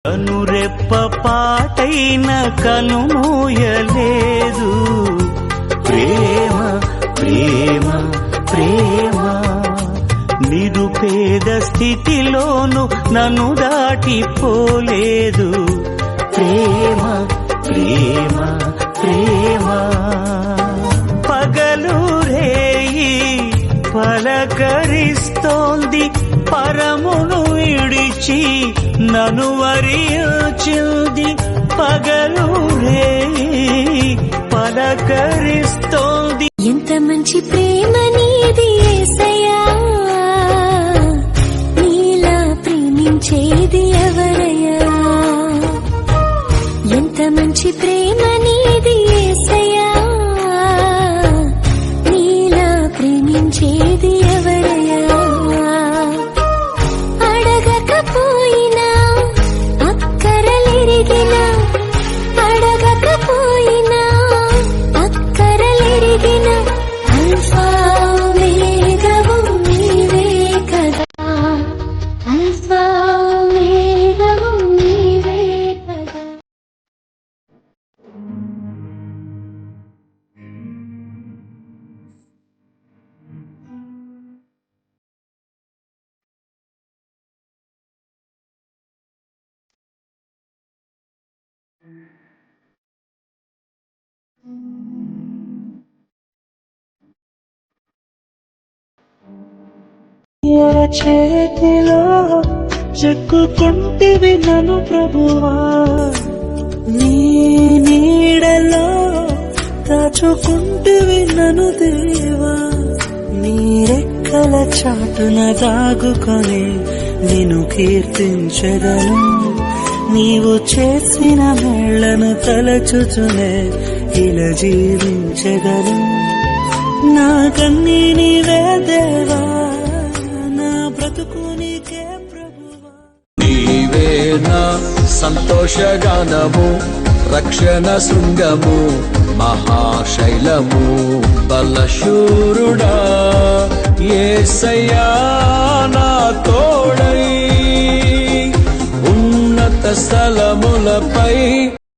కనురెప్ప పాటైన కనుమూయలేదు ప్రేమ ప్రేమ ప్రేమ నిరుపేద స్థితిలోను నన్ను దాటిపోలేదు ప్రేమ ప్రేమ ప్రేమ పగలు రేయి పలకరిస్తోంది పరమును విడిచి నన్ను వరించింది పగలు రేయి పలకరిస్తోంది. ఎంత మంచి ప్రేమ నీది యేసయ్యా, నీలా ప్రేమించేది ఎవరయ్యా. ఎంత మంచి ప్రేమ నీది యేసయ్యా, నీలా ప్రేమించేది ఎవరయ్యా. అడగకపోయినా అక్కరలిరిగినా, అడగకపోయినా అక్కరలిరిగినా అల్ఫా ఓమేగావు నీవే కదా, అల్ఫా ఓమేగావు నీవే కదా. చేతిలో చెక్కుకుంటివి నన్ను ప్రభువా, నీ నీడలో దాచుకుంటివి నన్ను దేవా. నీ రెక్కల చాటున దాగుకొని నిన్ను కీర్తించెదను, నీవు చేసిన మేళ్లను తలచుచునే ఇలా జీవించెదను. నా కన్నీ నీవే దేవా, నా బ్రతుకు నీకే ప్రభువా. నీవే నా సంతోషగానము, రక్షణ శృంగము, మహాశైలము, బలశూరుడా యేసయ్యా నా తోడై ఉన్నత స్థలములపై